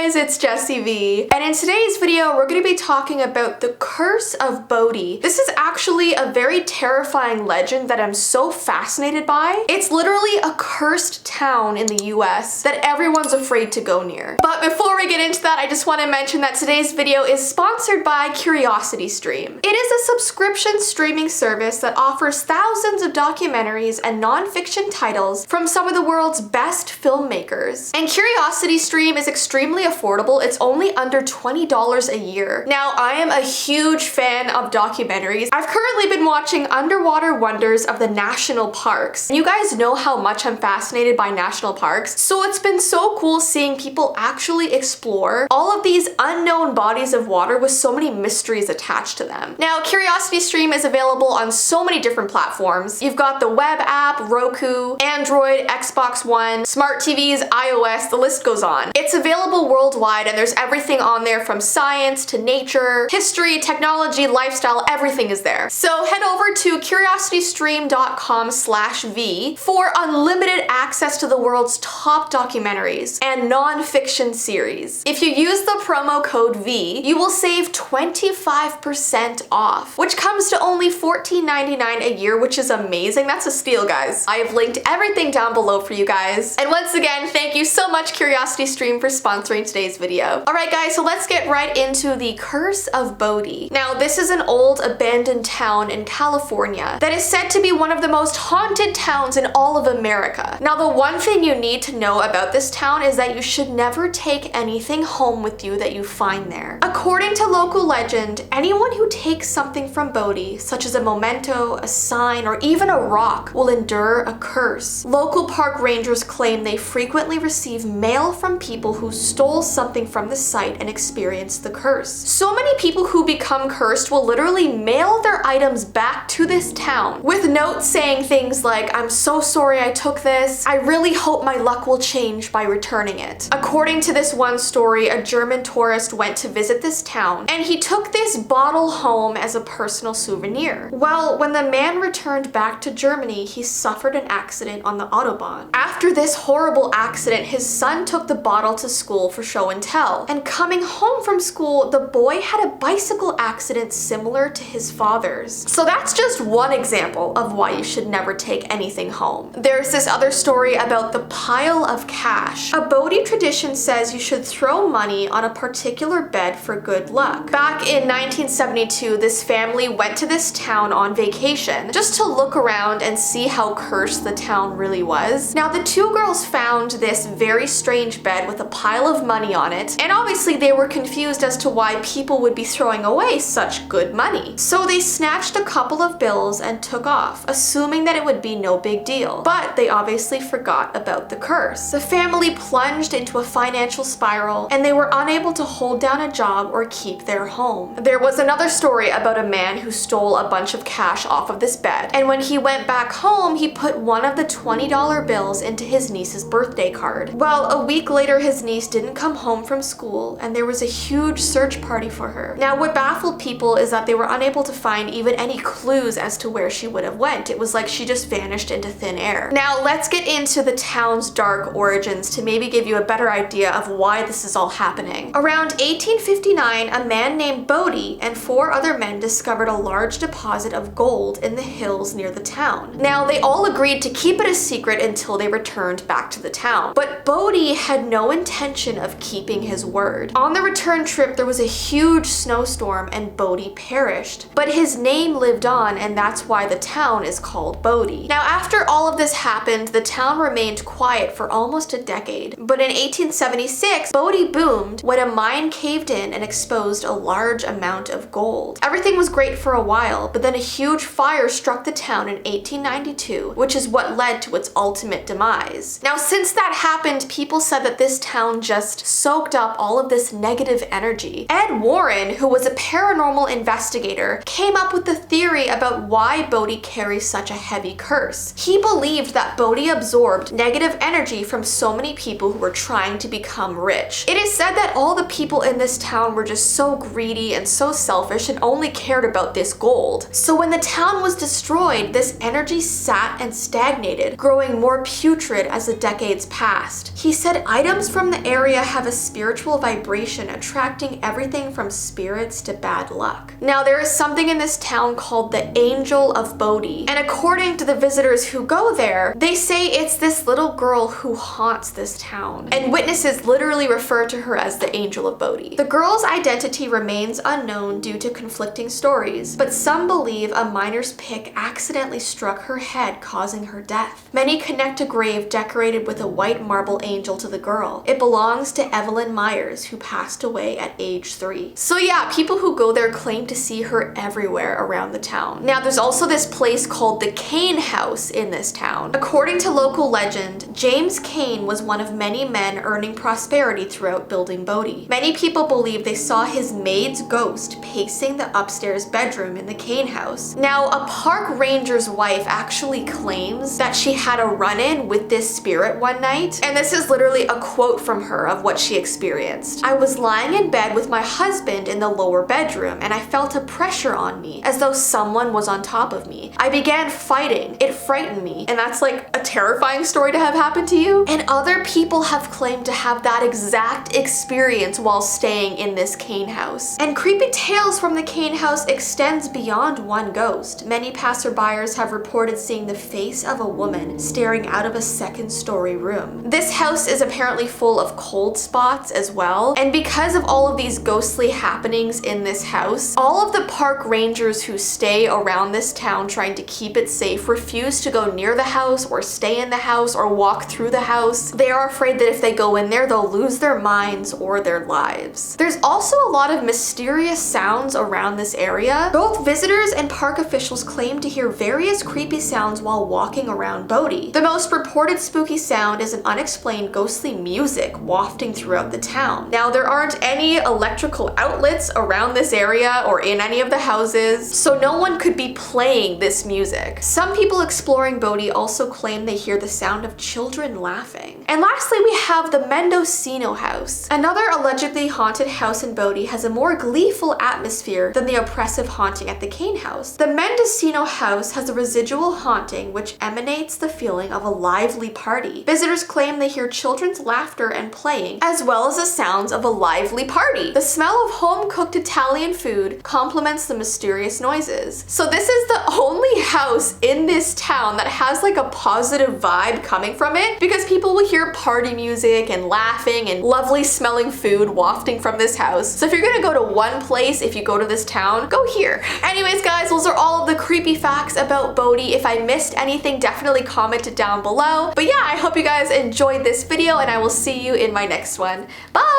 guys, it's Jessii Vee, and in today's video we're going to be talking about the curse of Bodhi. This is actually a very terrifying legend that I'm so fascinated by. It's literally a cursed town in the US that everyone's afraid to go near. But before we get into that, I just want to mention that today's video is sponsored by CuriosityStream. It is a subscription streaming service that offers thousands of documentaries and non-fiction titles from some of the world's best filmmakers. And CuriosityStream is extremely affordable. It's only under $20 a year. Now, I am a huge fan of documentaries. I've currently been watching Underwater Wonders of the National Parks. You guys know how much I'm fascinated by national parks, so it's been so cool seeing people actually explore all of these unknown bodies of water with so many mysteries attached to them. Now, CuriosityStream is available on so many different platforms. You've got the web app, Roku, Android, Xbox One, smart TVs, iOS, the list goes on. It's available worldwide and there's everything on there from science to nature, history, technology, lifestyle, everything is there. So head over to curiositystream.com/V for unlimited access to the world's top documentaries and non-fiction series. If you use the promo code V, you will save 25% off, which comes to only $14.99 a year, which is amazing. That's a steal, guys. I have linked everything down below for you guys. And once again, thank you so much, CuriosityStream, for sponsoring today's video. Alright guys, so let's get right into the curse of Bodhi. Now, this is an old abandoned town in California that is said to be one of the most haunted towns in all of America. Now, the one thing you need to know about this town is that you should never take anything home with you that you find there. According to local legend, anyone who takes something from Bodhi, such as a memento, a sign, or even a rock, will endure a curse. Local park rangers claim they frequently receive mail from people who stole something from the site and experienced the curse. So many people who become cursed will literally mail their items back to this town with notes saying things like, "I'm so sorry I took this. I really hope my luck will change by returning it." According to this one story, a German tourist went to visit this town and he took this bottle home as a personal souvenir. Well, when the man returned back to Germany, he suffered an accident on the Autobahn. After this horrible accident, his son took the bottle to school for show and tell. And coming home from school, the boy had a bicycle accident similar to his father's. So that's just one example of why you should never take anything home. There's this other story about the pile of cash. A Bodhi tradition says you should throw money on a particular bed for good luck. Back in 1972, this family went to this town on vacation just to look around and see how cursed the town really was. Now, the two girls found this very strange bed with a pile of money on it, and obviously they were confused as to why people would be throwing away such good money. So they snatched a couple of bills and took off, assuming that it would be no big deal. But they obviously forgot about the curse. The family plunged into a financial spiral, and they were unable to hold down a job or keep their home. There was another story about a man who stole a bunch of cash off of this bed, and when he went back home, he put one of the $20 bills into his niece's birthday card. Well, a week later, his niece didn't come home from school, and there was a huge search party for her. Now, what baffled people is that they were unable to find even any clues as to where she would have went. It was like she just vanished into thin air. Now, let's get into the town's dark origins to maybe give you a better idea of why this is all happening. Around 1859, a man named Bodhi and 4 other men discovered a large deposit of gold in the hills near the town. Now, they all agreed to keep it a secret until they returned back to the town. But Bodhi had no intention of keeping his word. On the return trip, there was a huge snowstorm and Bodhi perished. But his name lived on, and that's why the town is called Bodhi. Now, after all of this happened, the town remained quiet for almost a decade. But in 1876, Bodhi boomed when a mine caved in and exposed a large amount of gold. Everything was great for a while, but then a huge fire struck the town in 1892, which is what led to its ultimate demise. Now, since that happened, people said that this town just soaked up all of this negative energy. Ed Warren, who was a paranormal investigator, came up with the theory about why Bodhi carries such a heavy curse. He believed that Bodhi absorbed negative energy from so many people who were trying to become rich. It is said that all the people in this town were just so greedy and so selfish and only cared about this gold. So when the town was destroyed, this energy sat and stagnated, growing more putrid as the decades passed. He said items from the area had have a spiritual vibration attracting everything from spirits to bad luck. Now, there is something in this town called the Angel of Bodhi, and according to the visitors who go there, they say it's this little girl who haunts this town, and witnesses literally refer to her as the Angel of Bodhi. The girl's identity remains unknown due to conflicting stories, but some believe a miner's pick accidentally struck her head, causing her death. Many connect a grave decorated with a white marble angel to the girl. It belongs to Evelyn Myers, who passed away at age 3. So yeah, people who go there claim to see her everywhere around the town. Now, there's also this place called the Kane House in this town. According to local legend, James Kane was one of many men earning prosperity throughout building Bodhi. Many people believe they saw his maid's ghost pacing the upstairs bedroom in the Kane House. Now, a park ranger's wife actually claims that she had a run-in with this spirit one night, and this is literally a quote from her of what she experienced. "I was lying in bed with my husband in the lower bedroom, and I felt a pressure on me, as though someone was on top of me. I began fighting. It frightened me." And that's like a terrifying story to have happen to you. And other people have claimed to have that exact experience while staying in this Kane House. And creepy tales from the Kane House extends beyond one ghost. Many passerbyers have reported seeing the face of a woman staring out of a second-story room. This house is apparently full of cold spots as well, and because of all of these ghostly happenings in this house, all of the park rangers who stay around this town trying to keep it safe refuse to go near the house or stay in the house or walk through the house. They are afraid that if they go in there, they'll lose their minds or their lives. There's also a lot of mysterious sounds around this area. Both visitors and park officials claim to hear various creepy sounds while walking around Bodhi. The most reported spooky sound is an unexplained ghostly music wafting throughout the town. Now, there aren't any electrical outlets around this area or in any of the houses, so no one could be playing this music. Some people exploring Bodhi also claim they hear the sound of children laughing. And lastly, we have the Mendocino House. Another allegedly haunted house in Bodhi has a more gleeful atmosphere than the oppressive haunting at the Kane House. The Mendocino House has a residual haunting which emanates the feeling of a lively party. Visitors claim they hear children's laughter and playing, as well as the sounds of a lively party. The smell of home-cooked Italian food complements the mysterious noises. So this is the only house in this town that has like a positive vibe coming from it, because people will hear party music and laughing and lovely smelling food wafting from this house. So if you're gonna go to one place, if you go to this town, go here. Anyways, guys, those are all of the creepy facts about Bodhi. If I missed anything, definitely comment it down below. But yeah, I hope you guys enjoyed this video, and I will see you in my next one. Bye!